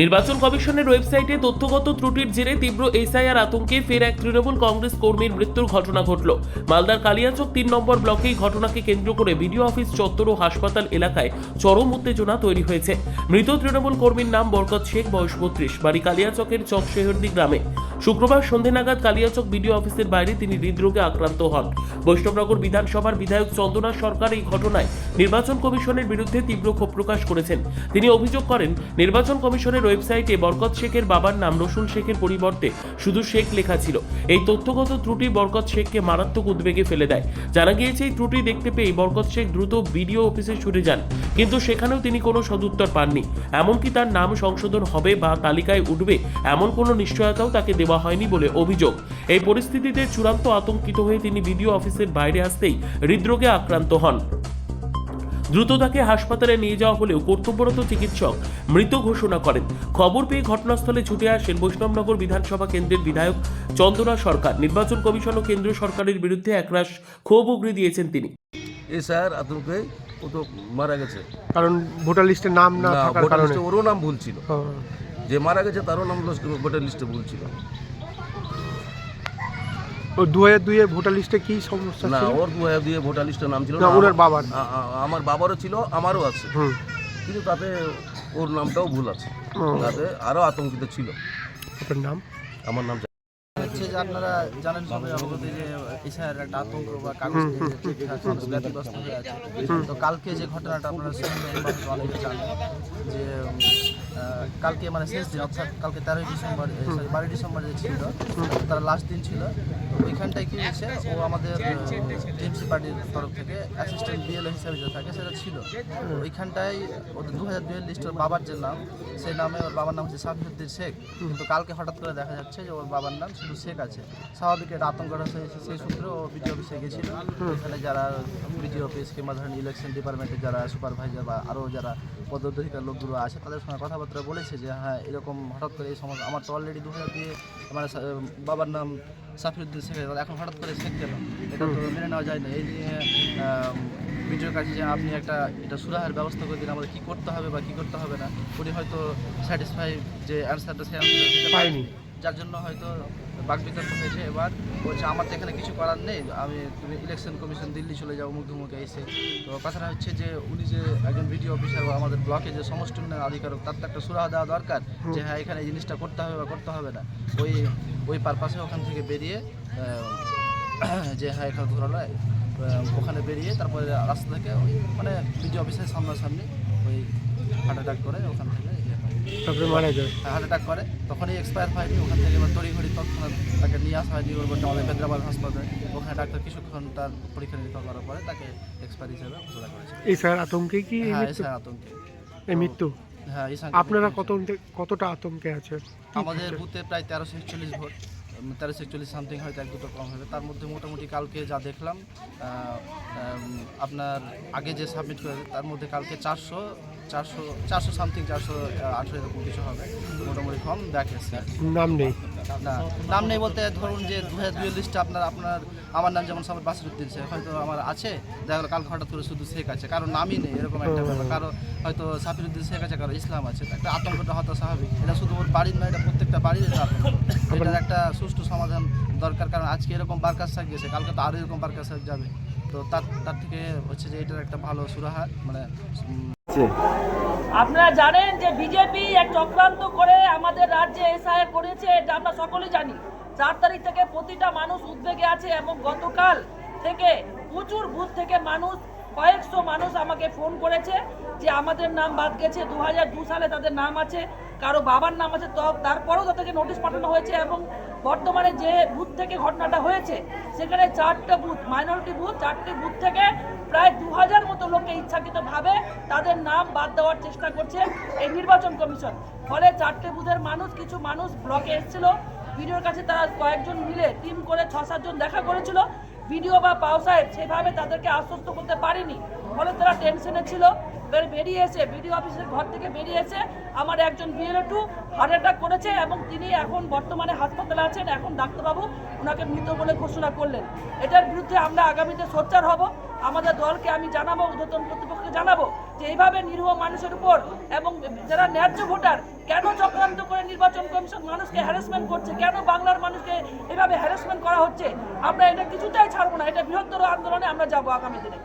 নির্বাচন কমিশনের ওয়েবসাইটে তথ্যগত ত্রুটির জেরে তীব্র এসআইআর আতঙ্কে ফের এক তৃণমূল কংগ্রেস কর্মীর মৃত্যুর ঘটনা ঘটল। মালদার কালিয়াচক ৩ নম্বর ব্লকে এই ঘটনাকে কেন্দ্র করে বিডিও অফিস চত্বর ও হাসপাতাল এলাকায় চরম উত্তেজনা তৈরি হয়েছে। মৃত তৃণমূল কর্মীর নাম বরকত শেখ, বয়স ৩২, বাড়ি কালিয়াচকের চকশেহরদি গ্রামে। শুক্রবার সন্ধে নাগাদ কালিয়াচক বিডিও অফিসের বাইরে তিনি হৃদরোগে আক্রান্ত হন। বৈষ্ণবনগর বিধানসভার বিধায়ক চন্দনা সরকার এই ঘটনায় নির্বাচন কমিশনের বিরুদ্ধে তীব্র ক্ষোভ প্রকাশ করেছেন। তিনি অভিযোগ করেন, নির্বাচন কমিশনের ওয়েবসাইটে বরকত শেখের বাবার নাম রসুল শেখের পরিবর্তে শুধু শেখ লেখা ছিল। এই তথ্যগত ত্রুটি বরকত শেখকে মারাত্মক উদ্বেগে ফেলে দেয়। জানা গিয়েছে, এই ত্রুটি দেখতে পেয়ে বরকত শেখ দ্রুত বিডিও অফিসে ছুটে যান, কিন্তু সেখানেও তিনি কোনো সদুত্তর পাননি। এমনকি তার নাম সংশোধন হবে বা তালিকায় উঠবে এমন কোনো নিশ্চয়তাও তাকে দেওয়া হয়নি বলে অভিযোগ। এই পরিস্থিতিতে চূড়ান্ত আতঙ্কিত হয়ে তিনি বিডিও অফিসের বাইরে আসতেই হৃদরোগে আক্রান্ত হন। দ্রুত তাকে হাসপাতালে নিয়ে যাওয়া হলেও কর্তব্যরত চিকিৎসক মৃত ঘোষণা করেন। খবর পেয়ে ঘটনাস্থলে ছুটে আসেন বৈষ্ণবনগর বিধানসভা কেন্দ্রের বিধায়ক চন্দনা সরকার। নির্বাচন কমিশন ও কেন্দ্রীয় সরকারের বিরুদ্ধে একরাশ ক্ষোভ উগরে দিয়েছেন তিনি। স্যার আতঙ্কে ও তো মারা গেছে, কারণ ভোটার লিস্টে নাম না থাকার ভোটার কারণে। লিস্টে ওরও নাম ভুল ছিল, যে মারা গেছে তারও নাম ভোটার লিস্টে ভুল ছিল। ও 2002 এর ভোটার লিস্টে কি সমস্যা না, ছিল? ওর 2002 ভোটার লিস্টের নাম ছিল না, না, ওনার বাবার। আমার বাবারও ছিল, আমারও আছে, কিন্তু তাতে ওর নামটাও ভুল আছে। তাতে আরও আতঙ্কিত ছিল। আপনার নাম? আমার নাম হচ্ছে যে আপনারা জানেন সবাই অবগত যে এসআইআর একটা আতঙ্ক বা কাগজ ব্যতিগ্রস্ত হয়ে আছে। তো কালকে যে ঘটনাটা আপনারা শুনবেন বা অনেকে জানেন যে কালকে মানে শেষ দিন, অর্থাৎ কালকে 13 ডিসেম্বর 12 ডিসেম্বর যে ছিল তার লাস্ট দিন ছিল। তো ওইখানটায় কী হয়েছে, ও আমাদের টিএমসি পার্টির তরফ থেকে অ্যাসিস্ট্যান্ট বিএলও হিসাবে যে থাকে সেটা ছিল। ওইখানটায় ওদের 2002 লিস্টের বাবার যে নাম, সেই নামে ওর বাবার নাম হচ্ছে সাফিউদ্দিন শেখ, কিন্তু কালকে হঠাৎ করে দেখা যাচ্ছে যে ওর বাবার নাম শুধু শেখ আছে। স্বাভাবিক এটা আতঙ্কটা হয়েছে, সেই সূত্রে ও বিডিও অফিসে গেছিল। এখানে যারা বিডিও অফিস কিংবা ধরেন ইলেকশন ডিপার্টমেন্টের যারা সুপারভাইজার বা আরও যারা পদোন্নতিকার লোকগুলো আছে তাদের সঙ্গে কথাবার্তা বলেছে যে হ্যাঁ এরকম হঠাৎ করে এই সমস্যা। আমার তো অলরেডি 2002 মানে বাবার নাম সাফিউদ্দিন শেখ, এখন হঠাৎ করে শেখ কেন, এটা তো মেনে নেওয়া যায় না। এই নিয়ে ভিডিওর কাছে যে আপনি এটা সুরাহার ব্যবস্থা করে দিন, আমাদের কী করতে হবে বা কী করতে হবে না, উনি হয়তো স্যাটিসফাই যে অ্যান্সারটা সেই অ্যান্সারটা দিতে পারেনি, যার জন্য হয়তো বাকবিতর্ক হয়েছে। এবার বলছে আমার তো এখানে কিছু করার নেই, তুমি ইলেকশন কমিশন দিল্লি চলে যাও মুখে এসে। তো কথাটা হচ্ছে যে উনি যে একজন বিডিও অফিসার বা আমাদের ব্লকে যে সমষ্টি উন্নয়ন আধিকারিক, তার তো একটা সুরাহা দেওয়া দরকার যে হ্যাঁ এখানে এই জিনিসটা করতে হবে বা করতে হবে না। ওই পারপাসে ওখান থেকে বেরিয়ে যে হ্যাঁ এখানে ধরালো, ওখানে বেরিয়ে তারপরে রাস্তা থেকে মানে বিডিও অফিসের সামনাসামনি ওই হার্ট অ্যাটাক করে ওখান থেকে তারপরে মারা যায়। হার্ট অ্যাটাক করে, তখনই এক্সপায়ার হয়নি। ওখান থেকে এবার তড়িঘড়ি তৎক্ষণাৎ তাকে নিয়ে আসা হয়নি ওর আমাদের হেদ্রাবাদ হাসপাতালে। ওখানে ডাক্তার কিছুক্ষণ তার পরীক্ষা নিরীক্ষা করার পরে তাকে এক্সপায়ার হিসেবে ঘোষণা করেছে। এই স্যার আতঙ্কে কি হ্যাঁ স্যার আতঙ্কে এই মৃত্যু? হ্যাঁ, আপনারা কতটা আতঙ্কে আছেন? আমাদের বুথে প্রায় 1341 ভোট, 1341 সামথিং, হয়তো এক দুটো কম হবে। তার মধ্যে মোটামুটি কালকে যা দেখলাম আপনার আগে যে সাবমিট করেছে তার মধ্যে কালকে 400 সামথিং, 408 এরকম কিছু হবে, মোটামুটি কম দেখেছে। নাম নেই? না, নাম নেই বলতে ধরুন যে 2002 লিস্টে আমার নাম যেমন সামর বাসিরুদ্দিন শেখ হয়তো আমার আছে, দেখা গেলো কালকে হঠাৎ করে শুধু শেখ আছে, কারো নামই নেই, এরকম একটা ব্যাপার। কারো হয়তো সাফিরুদ্দিন শেখ আছে, কারো ইসলাম আছে, একটা আতঙ্কটা হয়তো স্বাভাবিক। এটা শুধু ওর বাড়ির নয়, এটা প্রত্যেকটা বাড়ির আতঙ্ক। এটার একটা সুষ্ঠু সমাধান দরকার, কারণ আজকে এরকম বারকার শাক গেছে, কালকে তো আরও এরকম বারকার শাক যাবে। তো তার থেকে হচ্ছে যে এটার একটা ভালো সুরাহা মানে আপনারা জানেন যে বিজেপি এক চক্রান্ত করে আমাদের রাজ্যে এসআইআর করেছে, এটা আমরা সকলেই জানি। 4 তারিখ থেকে প্রতিটা মানুষ উদ্বেগে আছে এবং গতকাল থেকে প্রচুর বুথ থেকে কয়েকশো মানুষ আমাকে ফোন করেছে যে আমাদের নাম বাদ গেছে, 2002 সালে তাদের নাম আছে, কারো বাবার নাম আছে, তো তারপরেও তাদেরকে নোটিশ পাঠানো হয়েছে। এবং বর্তমানে যে বুথ থেকে ঘটনাটা হয়েছে সেখানে 4টে বুথ মাইনরিটি বুথ, 4টে বুথ থেকে প্রায় 2000 মতো লোককে ইচ্ছাকৃতভাবে তাদের নাম বাদ দেওয়ার চেষ্টা করছে এই নির্বাচন কমিশন। ফলে 4টে বুথের কিছু মানুষ ব্লকে এসেছিল, ভিডিওর কাছে তারা কয়েকজন মিলে টিম করে 6-7 জন দেখা করেছিল। ভিডিও বা পাও সাহেব সেভাবে তাদেরকে আশ্বস্ত করতে পারেনি, ফলে তারা টেনশনে ছিল। বেরিয়ে এসে বিডিও অফিসের ঘর থেকে বেরিয়ে এসে আমার একজন বিএলও হার্ট অ্যাটাক করেছে এবং তিনি এখন বর্তমানে হাসপাতালে আছেন। এখন ডাক্তারবাবু ওনাকে মৃত বলে ঘোষণা করলেন। এটার বিরুদ্ধে আমরা আগামীতে সোচ্চার হব। আমাদের দলকে আমি জানাবো, ঊর্ধ্বতন কর্তৃপক্ষকে জানাবো যে এইভাবে নিরীহ মানুষের উপর এবং যারা ন্যায্য ভোটার কেন চক্রান্ত করে নির্বাচন কমিশন মানুষকে হ্যারাসমেন্ট করছে, কেন বাংলার মানুষকে এভাবে হ্যারাসমেন্ট করা হচ্ছে, আমরা এটা কিছুটাই ছাড়বো না। এটা বৃহত্তর আন্দোলনে আমরা যাবো আগামী দিনে।